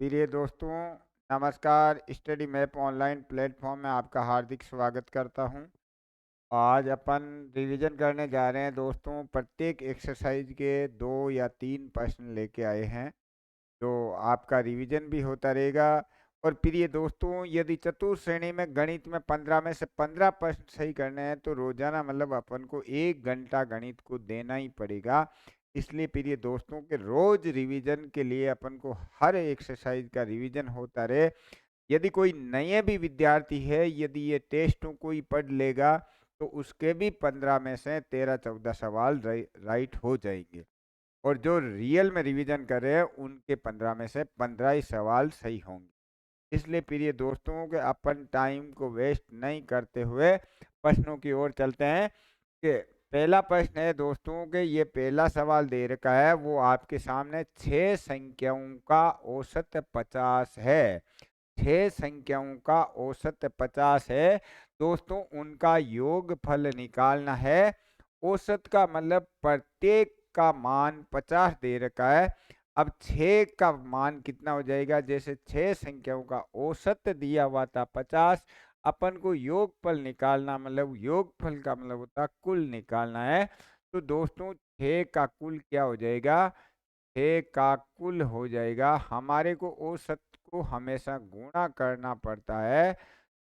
प्रिय दोस्तों, नमस्कार। स्टडी मैप ऑनलाइन प्लेटफॉर्म में आपका हार्दिक स्वागत करता हूं। आज अपन रिवीजन करने जा रहे हैं दोस्तों। प्रत्येक एक्सरसाइज के 2 या 3 प्रश्न लेके आए हैं, तो आपका रिवीजन भी होता रहेगा। और प्रिय दोस्तों, यदि चतुर्थ श्रेणी में गणित में 15 में से 15 प्रश्न सही करने हैं तो रोजाना मतलब अपन को 1 घंटा गणित को देना ही पड़ेगा। इसलिए प्रिय दोस्तों के रोज रिवीजन के लिए अपन को हर एक्सरसाइज का रिवीजन होता रहे। यदि कोई नए भी विद्यार्थी है, यदि ये टेस्टों को ही पढ़ लेगा तो उसके भी 15 में से 13-14 सवाल राइट हो जाएंगे। और जो रियल में रिवीजन कर रहे हैं उनके 15 में से 15 ही सवाल सही होंगे। इसलिए प्रिय दोस्तों के अपन टाइम को वेस्ट नहीं करते हुए प्रश्नों की ओर चलते हैं। कि पहला प्रश्न है दोस्तों के, ये पहला सवाल दे रखा है, वो आपके सामने 6 संख्याओं का औसत 50 है। 6 संख्याओं का औसत 50 है दोस्तों, उनका योगफल निकालना है। औसत का मतलब प्रत्येक का मान 50 दे रखा है। अब 6 का मान कितना हो जाएगा? जैसे 6 संख्याओं का औसत दिया हुआ था 50, अपन को योगफल निकालना, मतलब योगफल का मतलब होता है कुल निकालना है। तो दोस्तों 6 का कुल क्या हो जाएगा? 6 का कुल हो जाएगा, हमारे को औसत को हमेशा गुणा करना पड़ता है।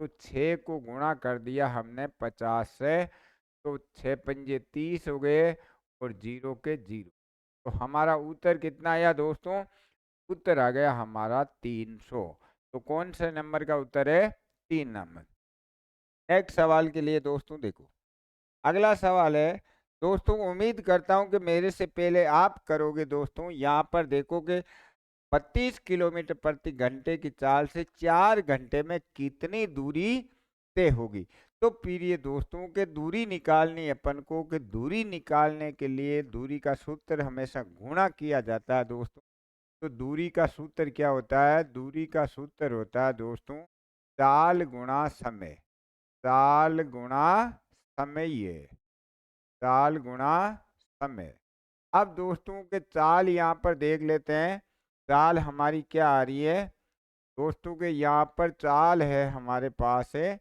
तो 6 को गुणा कर दिया हमने 50 से, तो 6 पंजे 30 हो गए और जीरो के जीरो। तो हमारा उत्तर कितना आया दोस्तों? उत्तर आ गया हमारा 300। तो कौन से नंबर का उत्तर है? 3 नंबर। नेक्स्ट सवाल के लिए दोस्तों देखो, अगला सवाल है दोस्तों, उम्मीद करता हूं कि मेरे से पहले आप करोगे। दोस्तों यहाँ पर देखो कि 32 किलोमीटर प्रति घंटे की चाल से 4 घंटे में कितनी दूरी तय होगी। तो प्रिय दोस्तों के दूरी निकालनी है अपन को, कि दूरी निकालने के लिए दूरी का सूत्र हमेशा गुणा किया जाता है दोस्तों। तो दूरी का सूत्र क्या होता है? दूरी का सूत्र होता है दोस्तों चाल गुणा समय। चाल गुणा समय, ये चाल गुणा समय। अब दोस्तों के चाल यहाँ पर देख लेते हैं। चाल हमारी क्या आ रही है दोस्तों के? यहाँ पर चाल है हमारे पास है,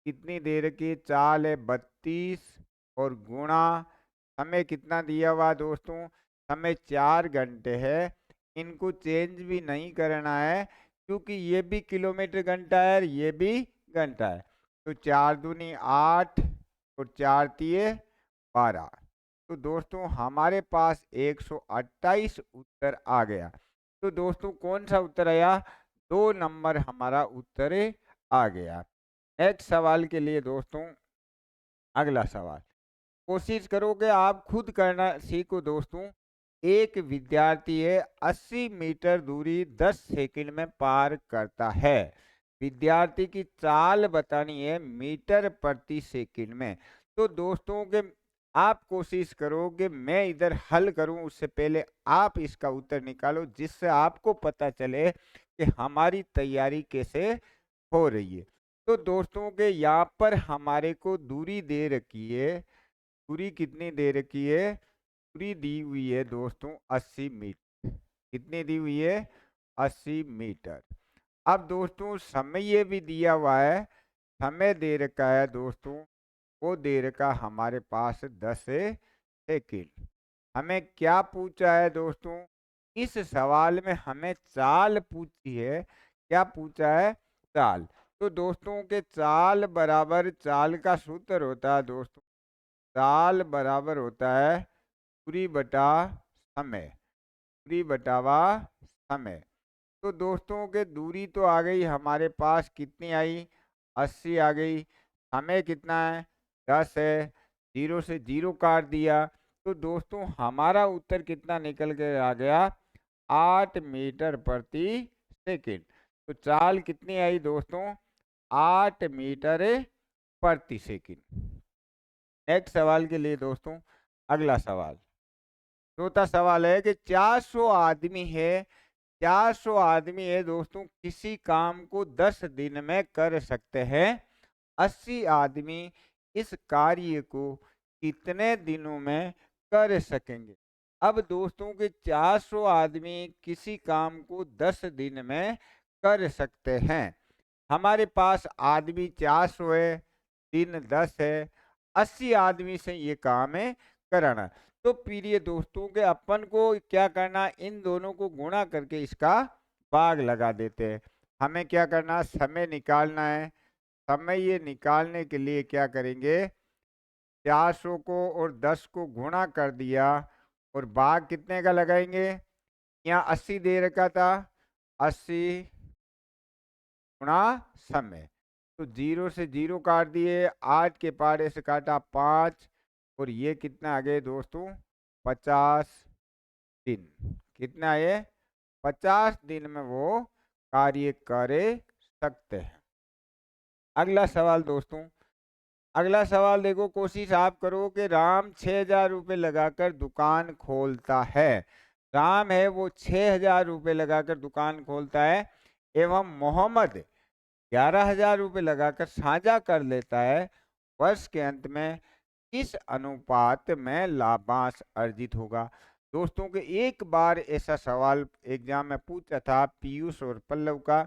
कितनी देर की चाल है? 32। और गुणा समय कितना दिया हुआ दोस्तों? समय 4 घंटे है। इनको चेंज भी नहीं करना है, क्योंकि ये भी किलोमीटर घंटा है और ये भी घंटा है। तो 4 दूनी 8 और 4 तिये 12। तो दोस्तों हमारे पास 128 उत्तर आ गया। तो दोस्तों कौन सा उत्तर आया? 2 नंबर हमारा उत्तर आ गया। नेक्स्ट सवाल के लिए दोस्तों, अगला सवाल कोशिश करो कि आप खुद करना सीखो दोस्तों। एक विद्यार्थी है 80 मीटर दूरी 10 सेकंड में पार करता है। विद्यार्थी की चाल बतानी है मीटर प्रति सेकंड में। तो दोस्तों के आप कोशिश करो कि मैं इधर हल करूं, उससे पहले आप इसका उत्तर निकालो, जिससे आपको पता चले कि हमारी तैयारी कैसे हो रही है। तो दोस्तों के यहाँ पर हमारे को दूरी दे रखी है। दूरी कितनी दे रखी है? दूरी दी हुई है दोस्तों 80 मीटर। कितनी दी हुई है? 80 मीटर। अब दोस्तों समय ये भी दिया हुआ है, समय दे रखा है दोस्तों, वो दे रखा हमारे पास 10 सेकेंड। हमें क्या पूछा है दोस्तों? इस सवाल में हमें चाल पूछी है। क्या पूछा है? चाल। तो दोस्तों के चाल बराबर, चाल का सूत्र होता है दोस्तों, चाल बराबर होता है दूरी बटा समय। दूरी बटावा समय। तो दोस्तों के दूरी तो आ गई हमारे पास, कितनी आई? 80 आ गई। समय कितना है? 10 है। जीरो से जीरो काट दिया। तो दोस्तों हमारा उत्तर कितना निकल के आ गया? 8 मीटर प्रति सेकंड। तो चाल कितनी आई दोस्तों? 8 मीटर प्रति सेकंड। नेक्स्ट सवाल के लिए दोस्तों, अगला सवाल, चौथा सवाल है कि 400 आदमी है। 400 आदमी है दोस्तों, किसी काम को 10 दिन में कर सकते हैं। 80 आदमी इस कार्य को कितने दिनों में कर सकेंगे? अब दोस्तों के 400 आदमी किसी काम को 10 दिन में कर सकते हैं। हमारे पास आदमी 400 है, दिन 10 है, 80 आदमी से ये काम है कराना। तो प्रिय दोस्तों के अपन को क्या करना, इन दोनों को गुणा करके इसका भाग लगा देते हैं। हमें क्या करना, समय निकालना है। समय ये निकालने के लिए क्या करेंगे, 400 को और 10 को गुणा कर दिया और भाग कितने का लगाएंगे, यहाँ 80 दे रखा था, 80 गुणा समय। तो 0 से 0 काट दिए, 8 के पारे से काटा 5, और ये कितना आ गए दोस्तों, 50 दिन। कितना ये, 50 दिन में वो कार्य कर सकते हैं। अगला सवाल दोस्तों, अगला सवाल देखो, कोशिश आप करो कि राम 6,000 रुपये लगाकर दुकान खोलता है। राम है वो 6,000 रुपये लगाकर दुकान खोलता है एवं मोहम्मद 11,000 रुपये लगाकर साझा कर लेता है। वर्ष के अंत में किस अनुपात में लाभांश अर्जित होगा। दोस्तों के एक बार ऐसा सवाल एग्जाम में पूछा था पीयूष और पल्लव का,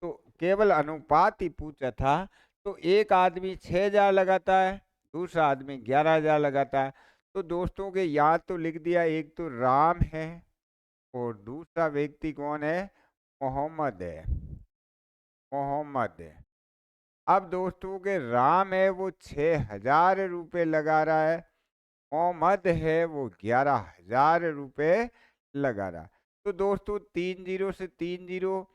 तो केवल अनुपात ही पूछा था। तो एक आदमी 6,000 लगाता है, दूसरा आदमी 11,000 लगाता है। तो दोस्तों के यहाँ तो लिख दिया, एक तो राम है और दूसरा व्यक्ति कौन है, मोहम्मद है। मोहम्मद है। अब दोस्तों के राम है वो 6,000 रुपये लगा रहा है, मोहम्मद है वो 11,000 रुपये लगा रहा। तो दोस्तों 3 जीरो से 3 जीरो,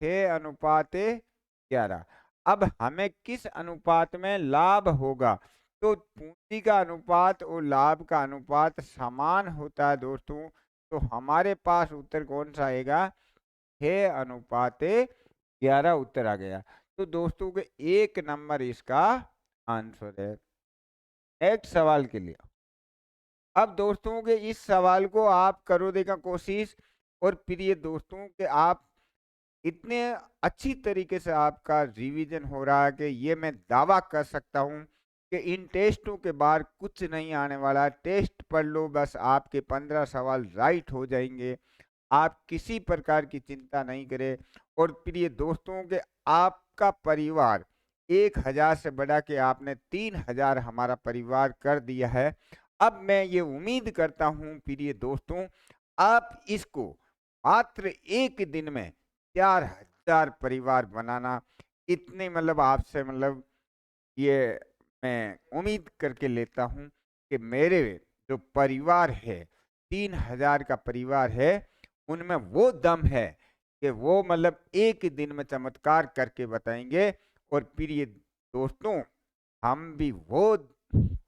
6:11। अब हमें किस अनुपात में लाभ होगा, तो पूंजी का अनुपात और लाभ का अनुपात समान होता है दोस्तों। तो हमारे पास उत्तर कौन सा आएगा, 6:11 उत्तर आ गया। तो दोस्तों के 1 नंबर इसका आंसर है। नेक्स्ट सवाल के लिए, अब दोस्तों के इस सवाल को आप करो देखा कोशिश, और प्रिय दोस्तों के आप इतने अच्छी तरीके से आपका रिवीजन हो रहा है कि ये मैं दावा कर सकता हूँ कि इन टेस्टों के बाद कुछ नहीं आने वाला। टेस्ट पढ़ लो बस, आपके 15 सवाल राइट हो जाएंगे। आप किसी प्रकार की चिंता नहीं करें। और प्रिय दोस्तों के आपका परिवार 1,000 से बढ़ा के आपने 3,000 हमारा परिवार कर दिया है। अब मैं ये उम्मीद करता हूँ प्रिय दोस्तों, आप इसको मात्र एक दिन में 4,000 परिवार बनाना, इतने मतलब आपसे मतलब ये मैं उम्मीद करके लेता हूँ कि मेरे जो परिवार है, 3,000 का परिवार है, उनमें वो दम है कि वो मतलब एक दिन में चमत्कार करके बताएंगे। और प्रिय दोस्तों, हम भी वो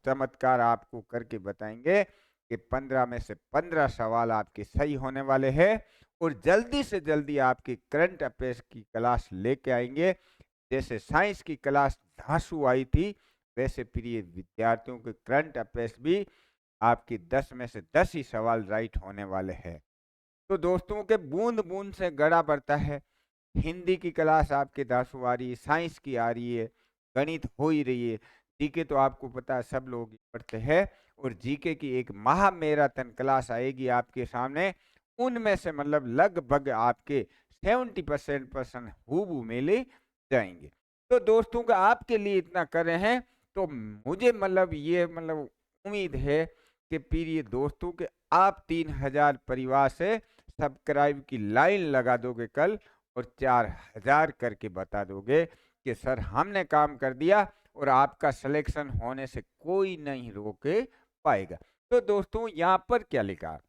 चमत्कार आपको करके बताएंगे कि 15 में से 15 सवाल आपके सही होने वाले हैं, और जल्दी से जल्दी आपकी करंट अफेयर्स की क्लास लेके आएंगे। जैसे साइंस की क्लास धांसू आई थी, वैसे प्रिय विद्यार्थियों के करंट अफेयर्स भी आपके 10 में से 10 ही सवाल राइट होने वाले हैं। तो दोस्तों के बूंद बूंद से गड़ा बढ़ता है। हिंदी की क्लास आपके धांसू आ रही है, साइंस की आ रही है, गणित हो ही रही है, जीके तो आपको पता है सब लोग पढ़ते हैं। और जीके की एक महा मैराथन क्लास आएगी आपके सामने, उनमें से मतलब लगभग आपके 70% हूबहू मिले जाएंगे। तो दोस्तों का आपके लिए इतना कर रहे हैं, तो मुझे मतलब ये मतलब उम्मीद है कि प्रिय दोस्तों के आप 3,000 परिवार से सब्सक्राइब की लाइन लगा दोगे कल, और 4,000 करके बता दोगे कि सर हमने काम कर दिया, और आपका सिलेक्शन होने से कोई नहीं रोक पाएगा। तो दोस्तों यहाँ पर क्या लिखा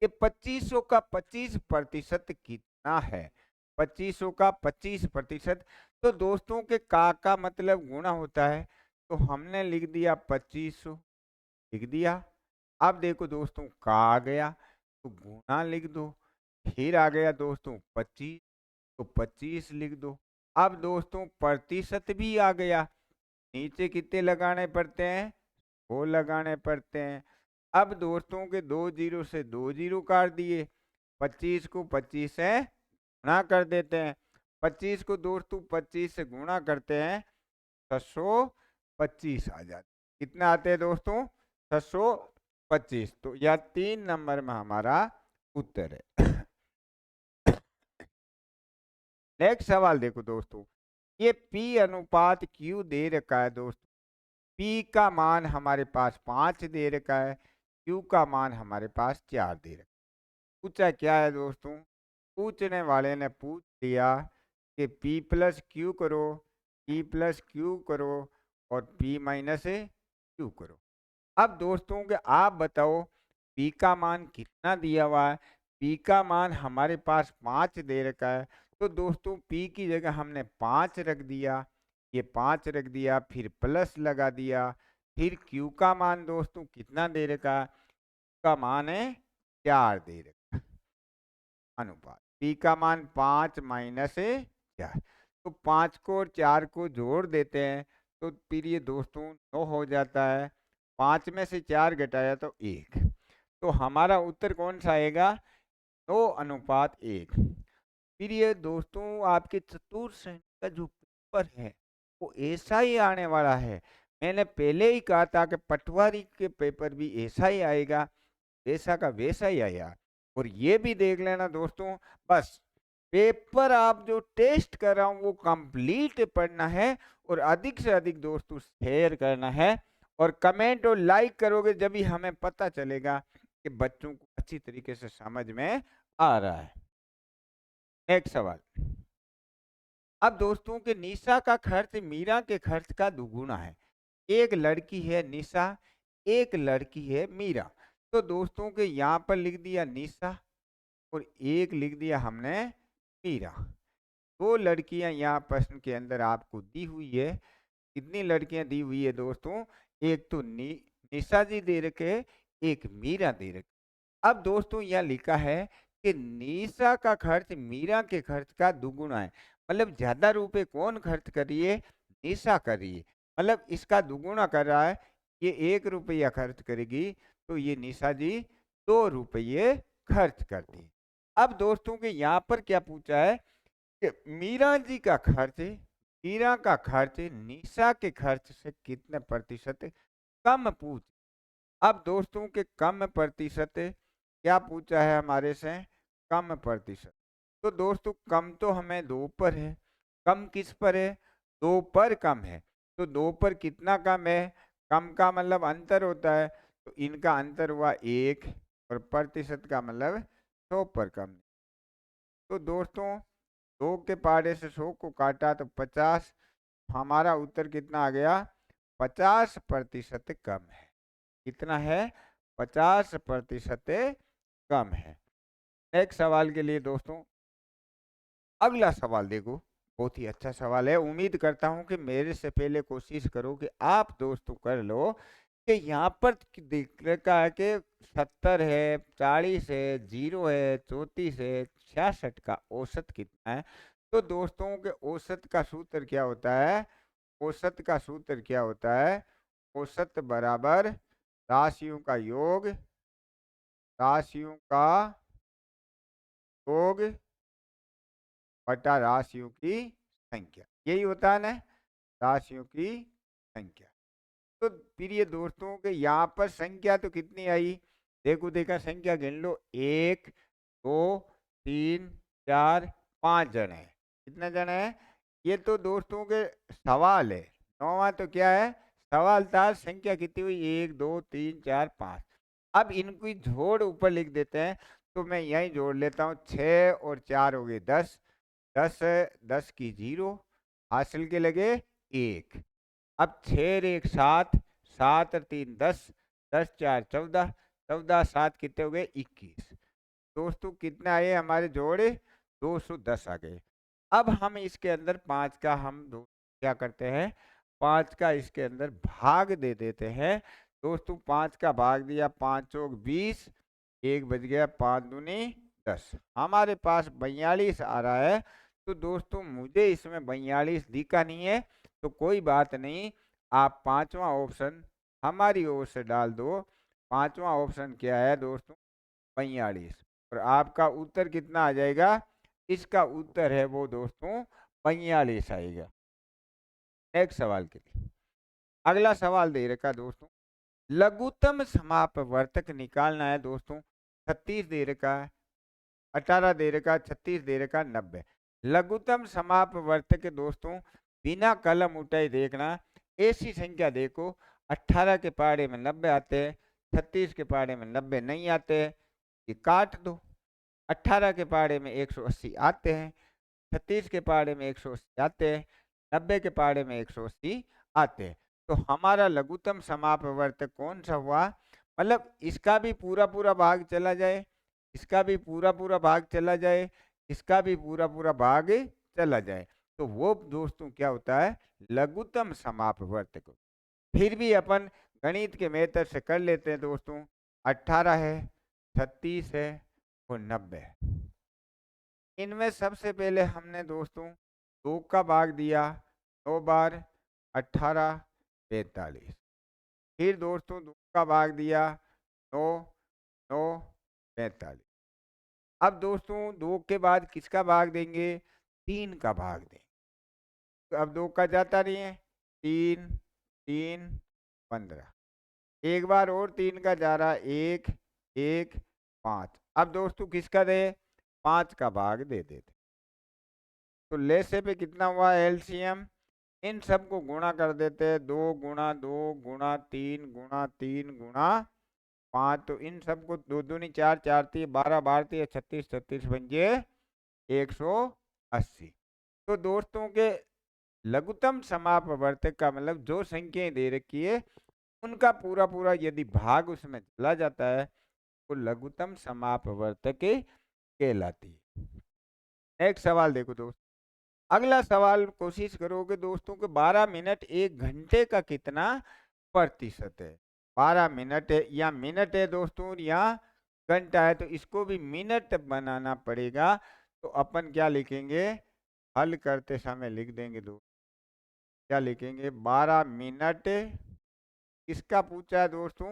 कि 2500 का 25% कितना है, 2500 का 25%। तो दोस्तों के का मतलब गुणा होता है, तो हमने लिख दिया 2500, लिख दिया। अब देखो दोस्तों का आ गया तो गुणा लिख दो, फिर आ गया दोस्तों 25, तो 25 लिख दो। अब दोस्तों प्रतिशत भी आ गया, नीचे कितने लगाने पड़ते हैं, वो लगाने पड़ते हैं। अब दोस्तों के 2 जीरो से 2 जीरो काट दिए, 25 को 25 से गुणा कर देते हैं। 25 को दोस्तों 25 से गुणा करते हैं, 625 आ जाते। कितना आते हैं दोस्तों, 600 25। तो यह 3 नंबर में हमारा उत्तर है। नेक्स्ट सवाल देखो दोस्तों, ये P अनुपात Q दे रखा है दोस्तों। P का मान हमारे पास 5 दे रखा है, Q का मान हमारे पास 4 दे रखा है। पूछा क्या है दोस्तों, पूछने वाले ने पूछ लिया कि P प्लस Q करो, P प्लस Q करो और P माइनस Q करो। अब दोस्तों के आप बताओ P का मान कितना दिया हुआ है। P का मान हमारे पास 5 दे रखा है, तो दोस्तों P की जगह हमने 5 रख दिया, ये 5 रख दिया, फिर प्लस लगा दिया। फिर Q का मान दोस्तों कितना दे रखा है, का मान है 4 दे रखा है। अनुपात P का मान 5 माइनस 4, तो 5 को और 4 को जोड़ देते हैं, तो फिर ये दोस्तों 9 हो जाता है। 5 में से 4 घटाया तो 1, तो हमारा उत्तर कौन सा आएगा, 9 अनुपात 1। फिर ये दोस्तों आपके चतुर्श्रेणी का जो पेपर है वो ऐसा ही आने वाला है। मैंने पहले ही कहा था कि पटवारी के पेपर भी ऐसा ही आएगा, वैसा का वैसा ही आया। और ये भी देख लेना दोस्तों, बस पेपर आप जो टेस्ट कर रहा हूँ वो कंप्लीट पढ़ना है और अधिक से अधिक दोस्तों शेयर करना है और कमेंट और लाइक करोगे, जब भी हमें पता चलेगा कि बच्चों को अच्छी तरीके से समझ में आ रहा है। नेक्स्ट सवाल, अब दोस्तों के निशा का खर्च मीरा के खर्च का दुगुना है। एक लड़की है निशा, एक लड़की है मीरा। तो दोस्तों के यहाँ पर लिख दिया निशा और एक लिख दिया हमने मीरा। दो लड़कियां यहाँ प्रश्न के अंदर आपको दी हुई है। कितनी लड़कियां दी हुई है दोस्तों, एक तो निशा जी दे रखे, एक मीरा दे रखे। अब दोस्तों यह लिखा है कि निशा का खर्च मीरा के खर्च का दुगुना है, मतलब ज्यादा रुपए कौन खर्च कर रही है, निशा कर रही है, मतलब इसका दुगुना कर रहा है। ये 1 रुपया खर्च करेगी तो ये निशा जी 2 रुपये खर्च करती है। अब दोस्तों के यहाँ पर क्या पूछा है कि मीरा जी का खर्च, मीरा का खर्च निशा के खर्च से कितने प्रतिशत कम पूछ। अब दोस्तों के कम प्रतिशत क्या पूछा है हमारे से, कम प्रतिशत। तो दोस्तों कम तो हमें 2 पर है, कम किस पर है, 2 पर कम है। तो 2 पर कितना कम है, कम का मतलब अंतर होता है, तो इनका अंतर हुआ 1 और प्रतिशत का मतलब 100 पर कम। तो दोस्तों 2 के पारे से 100 को काटा तो 50, हमारा उत्तर कितना आ गया, 50% कम है। कितना है, 50% कम है। नेक्स्ट सवाल के लिए दोस्तों, अगला सवाल देखो, बहुत ही अच्छा सवाल है। उम्मीद करता हूं कि मेरे से पहले कोशिश करो कि आप दोस्तों कर लो कि यहाँ पर दिख रखा है कि 70 है, 40 है, 0 है, 34 है, 66 का औसत कितना है। तो दोस्तों के औसत का सूत्र क्या होता है, औसत का सूत्र क्या होता है, औसत बराबर राशियों का योग, राशियों का योग बटा राशियों की संख्या, यही होता है ना, राशियों की संख्या। तो फिर ये दोस्तों के यहाँ पर संख्या तो कितनी आई, देखो देखा संख्या गिन लो, 1 2 3 4 5 जन है। कितने जन है, ये तो दोस्तों के सवाल है, नौवां तो क्या है, सवाल था। संख्या कितनी हुई, 1 2 3 4 5। अब इनकी जोड़ ऊपर लिख देते हैं, तो मैं यही जोड़ लेता हूँ, 6 और 4 हो गए 10, 10 10 की 0, हासिल के लगे 1। अब 6 एक 7, 7 और 3 10, 10 4 14, 14 7 कितने हो गए 21। दोस्तों कितने आए हमारे जोड़े, 210 आ गए। अब हम इसके अंदर 5 का हम क्या करते हैं, 5 का इसके अंदर भाग दे देते हैं। दोस्तों 5 का भाग दिया, 5 चौक 20, 1 बज गया, 5 दूनी 10, हमारे पास 42 आ रहा है। तो दोस्तों मुझे इसमें 42 दिखा नहीं है, तो कोई बात नहीं, आप पांचवा ऑप्शन हमारी ओर से डाल दो। पांचवा ऑप्शन क्या है दोस्तों, 42, और आपका उत्तर कितना आ जाएगा, इसका उत्तर है वो दोस्तों 42 आएगा। नेक्स्ट सवाल के लिए, अगला सवाल दे रखा दोस्तों, लघुत्तम समापवर्तक निकालना है दोस्तों। 36 दे रखा है, 18 दे रखा, 36 दे रखा, 90। लघुत्तम समापवर्तक दोस्तों बिना कलम उठाए देखना। ऐसी संख्या देखो 18 के पहाड़े में 90 आते हैं, 36 के पहाड़े में 90 नहीं आते हैं, ये काट दो। 18 के पहाड़े में 180 आते हैं, 36 के पहाड़े में 180 आते हैं, 90 के पहाड़े में 180 आते हैं। तो हमारा लघुत्तम समापवर्तक कौन सा हुआ? मतलब इसका भी पूरा पूरा भाग चला जाए, इसका भी पूरा पूरा भाग चला जाए, इसका भी पूरा पूरा भाग चला जाए, तो वो दोस्तों क्या होता है? लघुत्तम समापवर्तक। फिर भी अपन गणित के मेथड से कर लेते हैं दोस्तों। 18 है, 36 है और 90 है। इनमें सबसे पहले हमने दोस्तों 2 का भाग दिया, 2 बार 18 45। फिर दोस्तों 2 का भाग दिया, 9 9 45। अब दोस्तों 2 के बाद किसका भाग देंगे? 3 का भाग देंगे। तो अब 2 का जाता नहीं है, 3 3 15। एक बार और 3 का जा रहा, 1 1 5। अब दोस्तों किसका दे? 5 का भाग दे देते। तो लेसे पे कितना हुआ एलसीएम? इन सबको गुणा कर देते हैं, 2 गुणा 2 गुणा 3 गुणा 3 गुणा 5। तो इन सबको 2 दूनी 4 4 3 12 12 36 36 बन गए 180। तो दोस्तों के लघुत्तम समापवर्तक का मतलब जो संख्याएं दे रखी है उनका पूरा पूरा यदि भाग उसमें चला जाता है तो लघुत्तम समापवर्तक कहलाती है। नेक्स्ट सवाल देखो दोस्तों। अगला सवाल कोशिश करोगे दोस्तों कि 12 मिनट 1 घंटे का कितना प्रतिशत है? 12 मिनट है या मिनट है दोस्तों या घंटा है, तो इसको भी मिनट बनाना पड़ेगा। तो अपन क्या लिखेंगे? हल करते समय लिख देंगे दोस्तों। क्या लिखेंगे? 12 मिनट किसका पूछा है दोस्तों?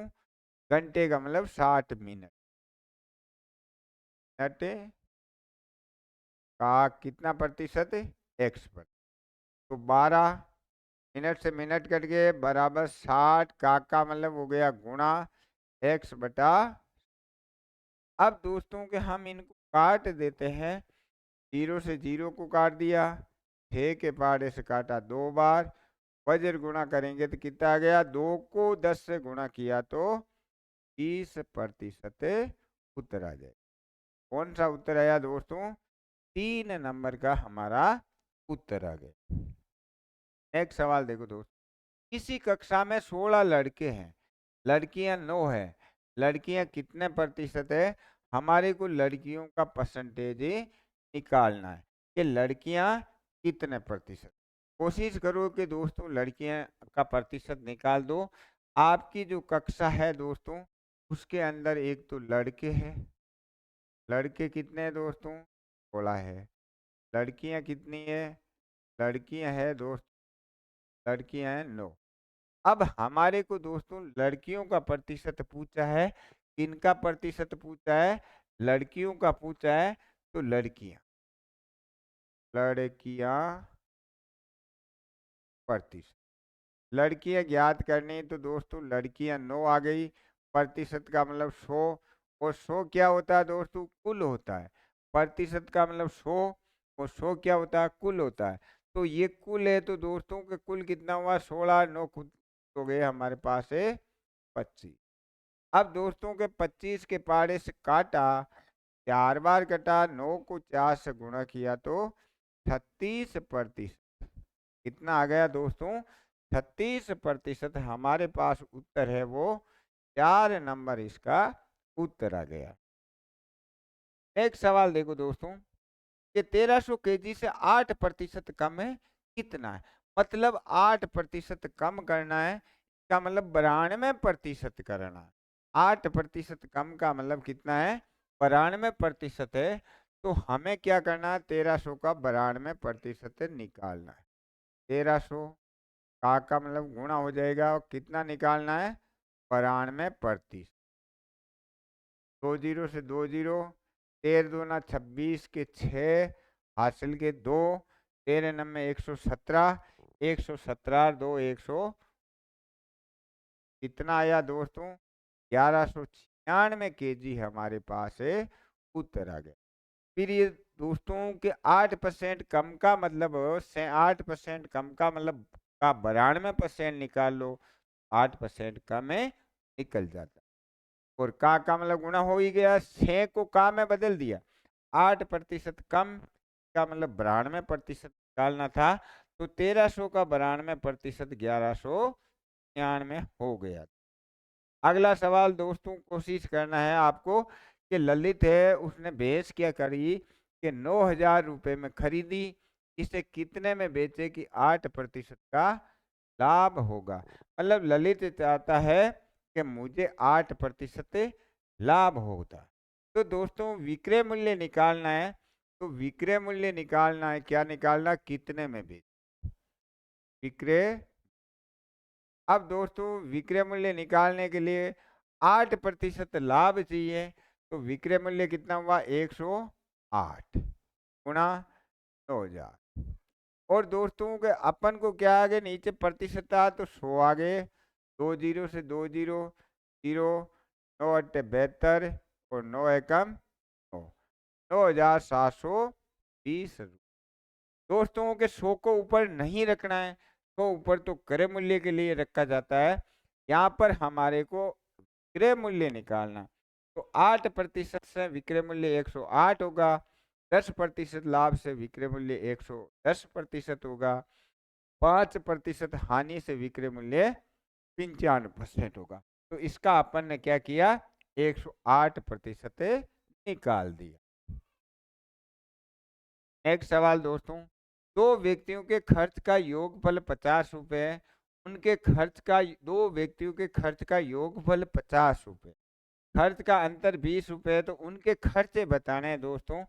घंटे का मतलब 60 मिनट। मिनट का कितना प्रतिशत है? एक्स पर। तो 12 मिनट से मिनट कट गए बराबर 60 का मतलब हो गया गुणा एक्स बटा। अब दोस्तों के हम इनको काट देते हैं। 0 से 0 को काट दिया, 6 के पहाड़े से काटा 2 बार, वज्र गुणा करेंगे तो कितना आ गया? 2 को 10 से गुणा किया तो 30% उत्तर आ जाए। कौन सा उत्तर आया दोस्तों? 3 नंबर का हमारा उत्तर आ गया। नेक्स्ट सवाल देखो दोस्तों। किसी कक्षा में 16 लड़के हैं, लड़कियां 9 है, लड़कियां कितने प्रतिशत है? हमारे को लड़कियों का परसेंटेज निकालना है कि लड़कियां कितने प्रतिशत। कोशिश करो कि दोस्तों लड़कियां का प्रतिशत निकाल दो। आपकी जो कक्षा है दोस्तों उसके अंदर एक तो लड़के हैं, लड़के कितने हैं दोस्तों? 16 है। लड़कियां कितनी है? लड़कियां है दोस्त, लड़कियां हैं 9। अब हमारे को दोस्तों लड़कियों का प्रतिशत पूछा है, किनका प्रतिशत पूछा है? लड़कियों का पूछा है। तो लड़कियां लड़कियां प्रतिशत, लड़कियां ज्ञात करनी तो दोस्तों लड़कियां 9 आ गई। प्रतिशत का मतलब 100, और 100 क्या होता है दोस्तों? कुल होता है। प्रतिशत का मतलब 100 और 100 क्या होता है? कुल होता है। तो ये कुल है, तो दोस्तों के कुल कितना हुआ? 16 9 खुद हो गए हमारे पास है 25। अब दोस्तों के 25 के पहाड़े से काटा, 4 बार कटा, 9 को 4 से गुणा किया तो 36%। कितना आ गया दोस्तों? 36% हमारे पास उत्तर है वो 4 नंबर इसका उत्तर आ गया। एक सवाल देखो दोस्तों कि 1300 केजी से 8% कम है कितना है? मतलब 8% कम करना है, इसका मतलब 92% करना है। 8% कम का मतलब कितना है? 92% है। तो हमें क्या करना है? 1300 का 92% निकालना है। 1300 का मतलब गुणा हो जाएगा और कितना निकालना है? 92%। 2 जीरो से 2 जीरो, 13 दूना 26 के 6 हासिल के 2, 13 नंबर 117, 117 2 100 कितना आया दोस्तों? 1196 kg हमारे पास है उत्तर आ गया। फिर ये दोस्तों के 8% कम का मतलब 8% कम का मतलब का 92% निकाल लो, 8% का में निकल जाता। और का मतलब गुणा हो ही गया, 6 को का में बदल दिया, 8% कम का मतलब 92% निकालना था, तो 1300 का 92% 1196 हो गया। अगला सवाल दोस्तों कोशिश करना है आपको कि ललित है उसने भैंस क्या करी कि 9,000 रुपये में खरीदी, इसे कितने में बेचे कि 8% का लाभ होगा। मतलब ललित चाहता है कि मुझे 8% लाभ होता। तो दोस्तों विक्रय मूल्य निकालना है, तो विक्रय मूल्य निकालना है, क्या निकालना, कितने में बेच विक्रय। अब दोस्तों विक्रय मूल्य निकालने के लिए 8% लाभ चाहिए, तो विक्रय मूल्य कितना हुआ, 108 गुणा 9,000। और दोस्तों के अपन को क्या आगे नीचे प्रतिशत था तो 100 आगे, 2 जीरो से 2 जीरो, जीरो, 9 8 72 और 9 एकम 9, 9,720। दोस्तों के 100 को ऊपर नहीं रखना है, तो ऊपर तो क्रय मूल्य के लिए रखा जाता है, यहाँ पर हमारे को विक्रय मूल्य निकालना। तो 8% से विक्रय मूल्य 108 होगा, 10% लाभ से विक्रय मूल्य 110% होगा, 5% हानि से विक्रय मूल्य 95% होगा। तो इसका अपन ने क्या किया, 108% निकाल दिया। नेक्स्ट सवाल दोस्तों, दो व्यक्तियों के खर्च का योगफल 50 रुपए, उनके खर्च का, दो व्यक्तियों के खर्च का योगफल 50 रुपए, खर्च का अंतर 20 रुपए है, तो उनके खर्चे बताने हैं दोस्तों।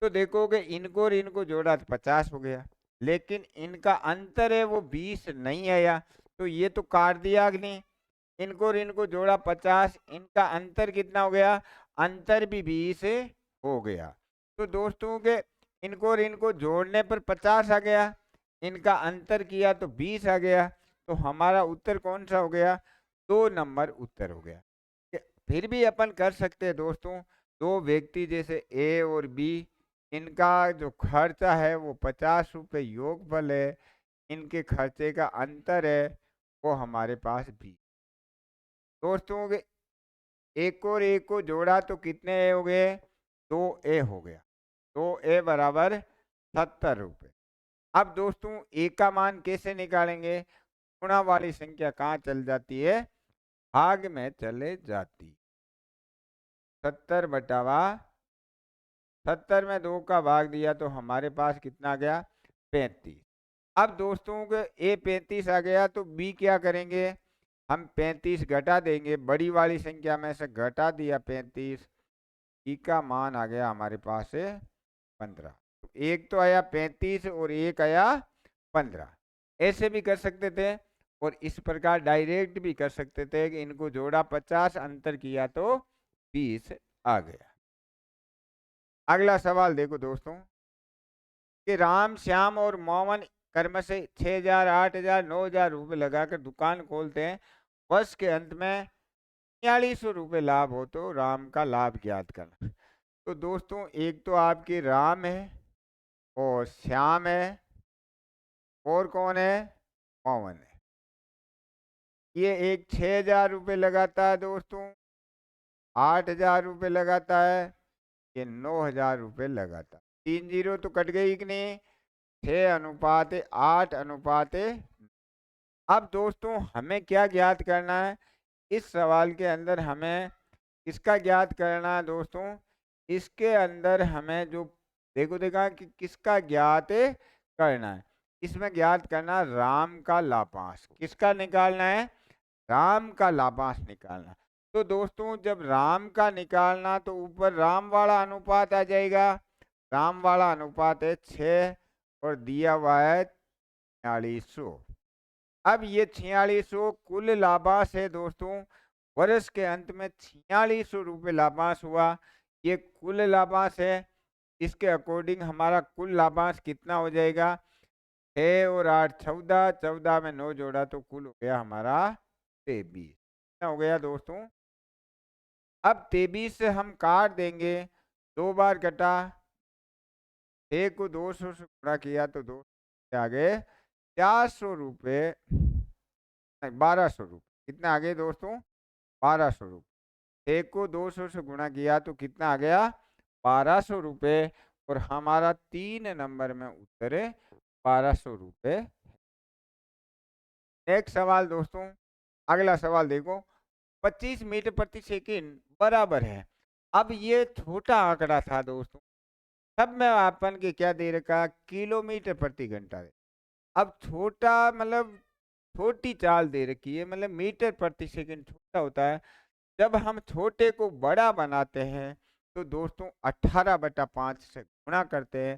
तो देखोगे इनको और इनको जोड़ा तो 50 हो गया, लेकिन इनका अंतर है वो 20 नहीं आया, तो ये तो काट दिया अग्नि। इनको और इनको जोड़ा 50, इनका अंतर कितना हो गया, अंतर भी 20 हो गया। तो दोस्तों के इनको और इनको जोड़ने पर 50 आ गया, इनका अंतर किया तो 20 आ गया, तो हमारा उत्तर कौन सा हो गया, 2 नंबर उत्तर हो गया। फिर भी अपन कर सकते हैं दोस्तों, दो व्यक्ति जैसे ए और बी, इनका जो खर्चा है वो 50 रुपये योगफल है, इनके खर्चे का अंतर है वो हमारे पास बी। दोस्तों के एक और एक को जोड़ा तो कितने ए हो गए, 2 ए हो गया, 2 ए बराबर 70 रुपये। अब दोस्तों ए का मान कैसे निकालेंगे, गुणा वाली संख्या कहाँ चल जाती है, भाग में चले जाती। 70/, 70 में 2 का भाग दिया तो हमारे पास कितना आ गया, 35। अब दोस्तों के ए 35 आ गया, तो बी क्या करेंगे, हम 35 घटा देंगे, बड़ी वाली संख्या में से घटा दिया 35, ई का मान आ गया हमारे पास है 15। तो एक तो आया 35 और एक आया 15। ऐसे भी कर सकते थे और इस प्रकार डायरेक्ट भी कर सकते थे कि इनको जोड़ा 50, अंतर किया तो 20 आ गया। अगला सवाल देखो दोस्तों कि राम, श्याम और मोहन कर्म से 6,000, 8,000, 9,000 रुपये लगाकर दुकान खोलते हैं, वर्ष के अंत में 4,400 रुपये लाभ हो, तो राम का लाभ ज्ञात करना। तो दोस्तों एक तो आपके राम है और श्याम है और कौन है, मोहन है। ये एक 6,000 रुपये लगाता है दोस्तों, 8,000 रुपये लगाता है, ये 9,000 रुपये लगाता है। 3 जीरो तो कट गई कि नहीं, 6:8 अब दोस्तों हमें क्या ज्ञात करना है, इस सवाल के अंदर हमें किसका ज्ञात करना है दोस्तों, इसके अंदर हमें जो देखा कि किसका ज्ञात करना है, इसमें ज्ञात करना राम का लाभांश, किसका निकालना है, राम का लाभांश निकालना। तो दोस्तों जब राम का निकालना तो ऊपर राम वाला अनुपात आ जाएगा, राम वाला अनुपात है 6 और दिया हुआ है 4,400। अब ये 4,400 कुल लाभांश है दोस्तों, वर्ष के अंत में 4,400 रुपये लाभांश हुआ, ये कुल लाभांश है। इसके अकॉर्डिंग हमारा कुल लाभांश कितना हो जाएगा, 6 और 8 14, 14 में 9 जोड़ा तो कुल हो गया हमारा 23। हो गया दोस्तों। अब 23 से हम काट देंगे, 2 बार कटा, 6 को 200 से गुणा किया तो 2 आ गए 400 रुपये, नहीं 1200 रुपये। कितना आ गए दोस्तों? 1200 रुपये। 6 को 200 से गुणा किया तो कितना आ गया? 1200 रुपये। और हमारा 3 नंबर में उत्तर है 1200 रुपये। नेक्स्ट सवाल दोस्तों, अगला सवाल देखो, 25 मीटर प्रति सेकंड बराबर है। अब ये छोटा आंकड़ा था दोस्तों, तब में अपन के क्या दे रखा? किलोमीटर प्रति घंटा दे। अब छोटा मतलब छोटी चाल दे रखी है, मतलब मीटर प्रति सेकंड छोटा होता है। जब हम छोटे को बड़ा बनाते हैं तो दोस्तों 18/5 से गुणा करते हैं।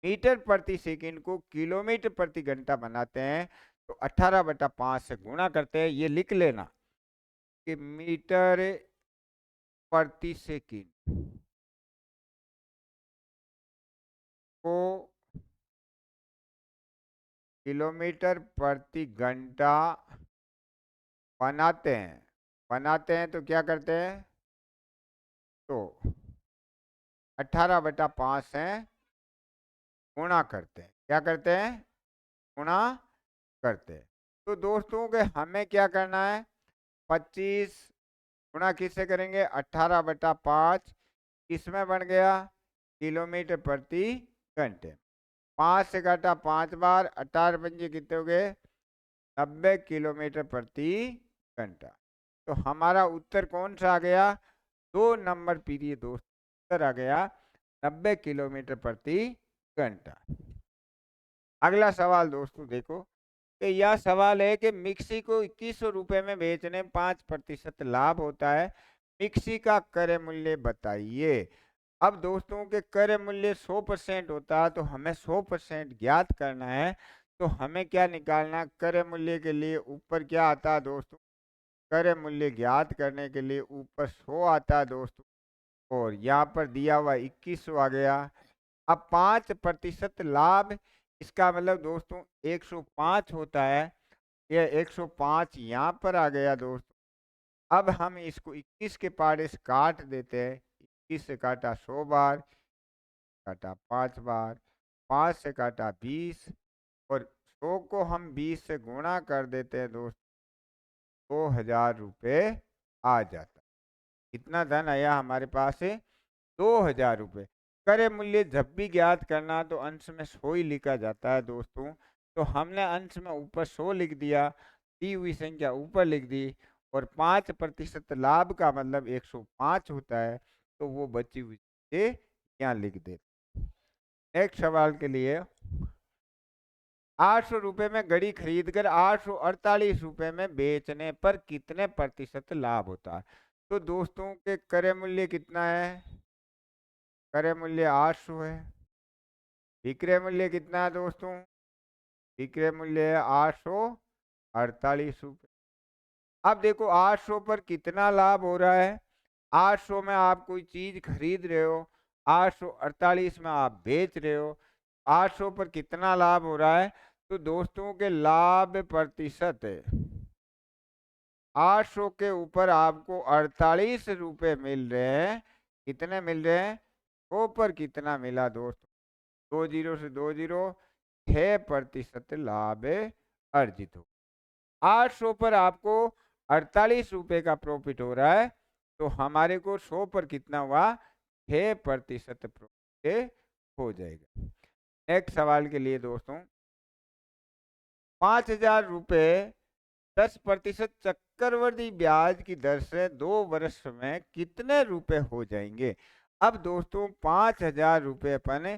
मीटर प्रति सेकंड को किलोमीटर प्रति घंटा बनाते हैं तो 18/5 से गुणा करते हैं। ये लिख लेना कि मीटर प्रति सेकंड को किलोमीटर प्रति घंटा बनाते हैं तो क्या करते हैं? तो 18/5 से गुणा करते हैं। क्या करते हैं? गुणा करते हैं। तो दोस्तों के हमें क्या करना है? 25 गुणा किससे करेंगे? 18/5। इसमें बन गया किलोमीटर प्रति घंटे। 5 से काटा 5 बार, 18 पंजे कितने हो गए? 90 किलोमीटर प्रति घंटा। तो हमारा उत्तर कौन सा आ गया? 2 नंबर पीरियड दोस्त, उत्तर आ गया 90 किलोमीटर प्रति घंटा। अगला सवाल दोस्तों देखो, कि यह सवाल है कि मिक्सी को 2100 रुपये में बेचने में 5% लाभ होता है। मिक्सी का क्रय मूल्य बताइए। अब दोस्तों के क्रय मूल्य 100% होता है तो हमें 100% ज्ञात करना है। तो हमें क्या निकालना? क्रय मूल्य के लिए ऊपर क्या आता है दोस्तों? क्रय मूल्य ज्ञात करने के लिए ऊपर 100 आता है दोस्तों, और यहाँ पर दिया हुआ 2100 आ गया। अब 5% लाभ, इसका मतलब दोस्तों 105 होता है। यह 105 यहाँ पर आ गया दोस्तों। अब हम इसको 21 के पारे से काट देते हैं। 21 से काटा 100 बार, काटा 5 बार, 5 से काटा 20, और 100 को हम 20 से गुणा कर देते हैं दोस्तों, 2000 रुपये आ जाता। कितना धन आया हमारे पास है? 2000 रुपये। क्रय मूल्य जब भी ज्ञात करना तो अंश में 100 ही लिखा जाता है दोस्तों। तो हमने अंश में ऊपर 100 लिख दिया, दी हुई संख्या ऊपर लिख दी, और 5% लाभ का मतलब 105 होता है, तो वो बची हुई से यहाँ लिख दे। नेक्स्ट सवाल के लिए, 800 रुपये में घड़ी खरीदकर 848 रुपये में बेचने पर कितने प्रतिशत लाभ होता है? तो दोस्तों के क्रय मूल्य कितना है? क्रय मूल्य 800 है। विक्रय मूल्य कितना है दोस्तों? विक्रय मूल्य है 848 रुपये। अब देखो 800 पर कितना लाभ हो रहा है? 800 में आप कोई चीज खरीद रहे हो, 848 में आप बेच रहे हो, 800 पर कितना लाभ हो रहा है? तो दोस्तों के लाभ प्रतिशत है 800 के ऊपर आपको 48 रुपये मिल रहे हैं। कितने मिल रहे हैं? 100 पर कितना मिला दोस्तों? 2 जीरो से 2 जीरो, 6% लाभ अर्जित हो। 800 पर आपको 48 रुपये का प्रॉफिट हो रहा है, तो हमारे को 100 पर कितना हुआ? 6% प्रॉफिट हो जाएगा। नेक्स्ट सवाल के लिए दोस्तों, 5000 रुपये 10% चक्रवृद्धि ब्याज की दर से 2 वर्ष में कितने रुपए हो जाएंगे? अब दोस्तों 5000 रुपये अपन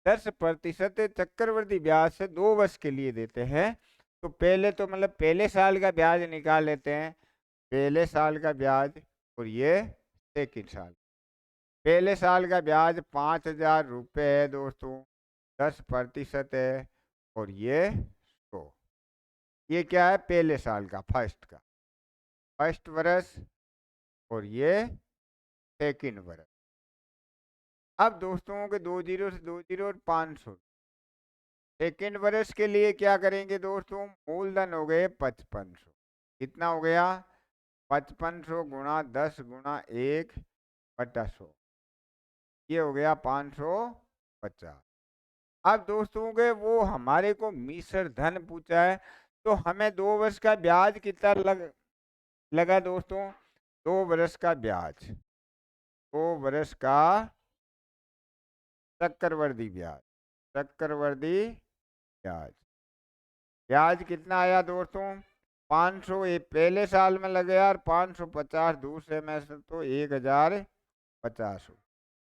10% चक्रवृद्धि ब्याज से 2 वर्ष के लिए देते हैं। तो पहले तो मतलब पहले साल का ब्याज निकाल लेते हैं, पहले साल का ब्याज, और ये सेकंड साल। पहले साल का ब्याज 5000 रुपये है दोस्तों, 10% है, और ये 100। ये क्या है? पहले साल का, फर्स्ट वर्ष, और ये सेकंड वर्ष। अब दोस्तों के 2 जीरो से 2 जीरो और 500। सेकंड वर्ष के लिए क्या करेंगे दोस्तों? मूलधन हो गए 5500। कितना हो गया? 5500 गुणा 10 गुणा 1/100, ये हो गया 550। अब दोस्तों के वो हमारे को मिश्र धन पूछा है, तो हमें 2 वर्ष का ब्याज कितना लगा दोस्तों? 2 वर्ष का ब्याज, 2 वर्ष का चक्रवर्ती ब्याज, चक्रवर्ती ब्याज, ब्याज कितना आया दोस्तों? 500 एक पहले साल में लगेगा और 550 दूसरे में से, तो 1050।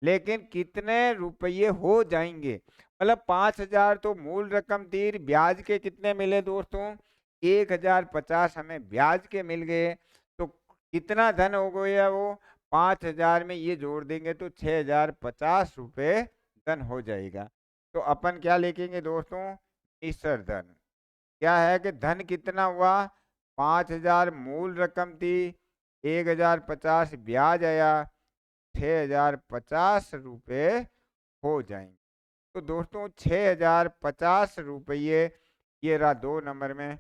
लेकिन कितने रुपये हो जाएंगे? मतलब 5000 तो मूल रकम थी, ब्याज के कितने मिले दोस्तों? 1050 हमें ब्याज के मिल गए। तो कितना धन हो गया वो? 5000 में ये जोड़ देंगे तो 6050 रुपये धन हो जाएगा। तो अपन क्या लिखेंगे दोस्तों? मिश्र धन। क्या है कि धन कितना हुआ? 5000 मूल रकम थी, 1050 ब्याज आया, 6050 रुपये हो जाएंगे। तो दोस्तों 6050 रुपये ये रहा 2 नंबर में।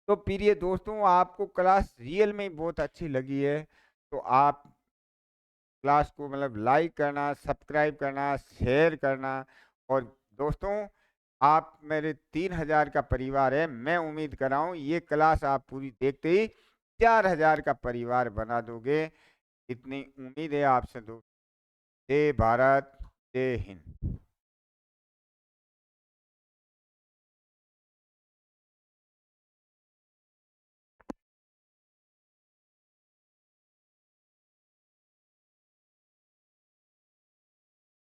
तो फिर ये दोस्तों आपको क्लास रियल में बहुत अच्छी लगी है, तो आप क्लास को मतलब लाइक करना, सब्सक्राइब करना, शेयर करना। और दोस्तों आप मेरे 3000 का परिवार है, मैं उम्मीद कर रहा हूँ ये क्लास आप पूरी देखते ही 4000 का परिवार बना दोगे, इतनी उम्मीद है आपसे। दोस्तों जय भारत, जय हिंद।